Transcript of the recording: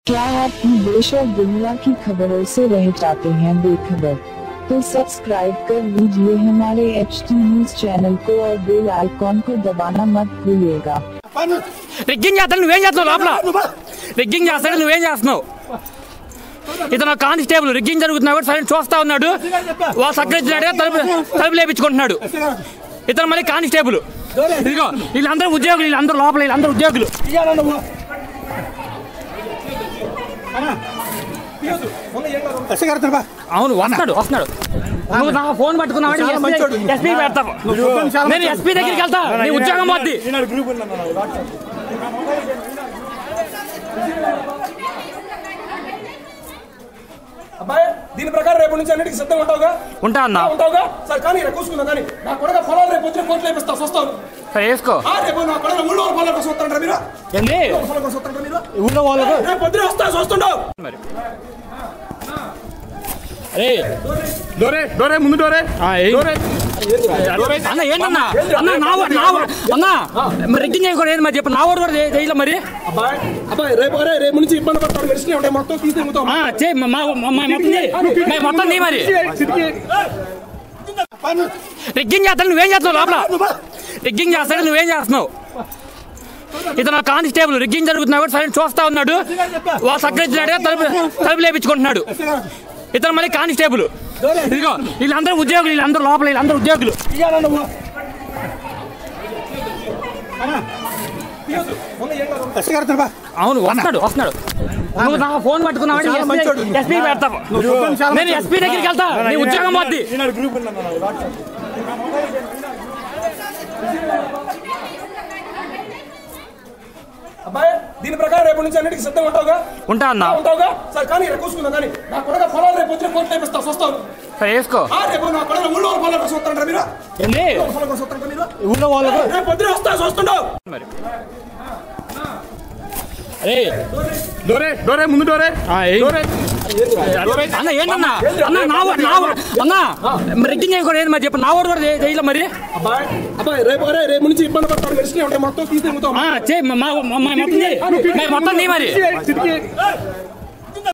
क्या आप भी देश और दुनिया की खबरों से रह जाते हैं बेखबर? तो सब्सक्राइब कर लीजिए हमारे HT न्यूज चैनल को और बेल आइकॉन को दबाना मत भूलिएगा। रिग्गिंग చేస్తాడు నువ్వేం చేస్తున్నావు లోపల రిగ్గింగ్ చేస్తాడు నువ్వేం చేస్తున్నావు ఇతను కానిస్టేబుల్ రిగ్గింగ్ జరుగుతున్నా కూడా సరే చూస్తా ఉన్నాడు వా సెక్రటరీ తలుపు లేపించుకుంటున్నాడు ఇతను మళ్ళీ కానిస్టేబుల్ ఇదిగో వీళ్ళందరూ ఉద్యోగులు వీళ్ళందరూ లోపల వీళ్ళందరూ ఉద్యోగులు అవును వస్తున్నాడు నువ్వు నా ఫోన్ పట్టుకున్నావు ఎస్పీ పెడతావు నేను ఎస్పీ దగ్గరికి వెళ్తా నీ ఉద్యోగం వద్ది అబ్బాయి దీని ప్రకారం రేపు నుంచి అన్నిటికీ సిద్ధంగా ఉంటావుగా? ఉంటా అన్నా ఉంటావుగా? సరే కానీ కూసుకుందాం కానీ నా కొడుకు పొలాలు రేపు వచ్చిన కోట్లు వేపిస్తావు వస్తావు సరే వేసుకో రేపు నా కొడుకు ఊళ్ళో పొలాల కోసం వస్తారంటారా మీరు? ఏంది పొలాల కోసం వస్తారంటారా మీరు? ఊళ్ళో వాళ్ళకు రేపు పొద్దున వస్తా చూస్తుండవు మరి ముందు డోరే అన్న ఏంటన్నా అన్నా రిగ్గింగ్ చేయకూడదు ఏంది మరి చెప్పు నా వాడు కూడా చేయలే మరి అబ్బాయి రేపు నుంచి ఇబ్బంది పడతాడు మెడిసిన్ ఉంటాయి మొత్తం తీసుకుంటాం మొత్తం నీ మరి రిగ్గింగ్ చేస్తాడు నువ్వేం చేస్తున్నావు లోపల రిగ్గింగ్ చేస్తాడు నువ్వేం చేస్తున్నావు ఇతను కానిస్టేబుల్ రిగ్గింగ్ జరుగుతున్నా కూడా సరే చూస్తా ఉన్నాడు వా సెక్రటరీ తలుపు లేపించుకుంటున్నాడు ఇతను మళ్ళీ కానిస్టేబుల్ ఇదిగో వీళ్ళందరూ ఉద్యోగులు వీళ్ళందరూ లోపల వీళ్ళందరూ ఉద్యోగులు అవును వస్తున్నాడు నువ్వు నా ఫోన్ పట్టుకున్నావు ఎస్పీ పెడతావు నేను ఎస్పీ దగ్గరికి వెళ్తా నీ ఉద్యోగం వద్ది అబ్బాయి దీని ప్రకారం రేపు నుంచి అన్నిటికీ సిద్ధంగా ఉంటావుగా? ఉంటా అన్నా ఉంటావుగా? సరే కానీ కూసుకుందాం కానీ నా కొడుకు పొలాలు రేపు వచ్చిన కోట్లు వేపిస్తావు వస్తావు సరే వేసుకో రేపు నా కొడుకు ఊళ్ళో పొలాల కోసం వస్తారంటారా మీరు? ఏంది పొలాల కోసం వస్తారంటారా మీరు? ఊళ్ళో వాళ్ళకు రేపు పొద్దున వస్తా చూస్తుండవు మరి ముందు డోరే అన్న ఏంటన్నా అన్నా రిగ్గింగ్ చేయకూడదు ఏంది మరి చెప్పు నా వాడు కూడా చేయలే మరి అబ్బాయి రేపు నుంచి ఇబ్బంది పడతాడు మెడిసిన్ ఉంటాయి మొత్తం తీసుకుంటాం మొత్తం నీ మరి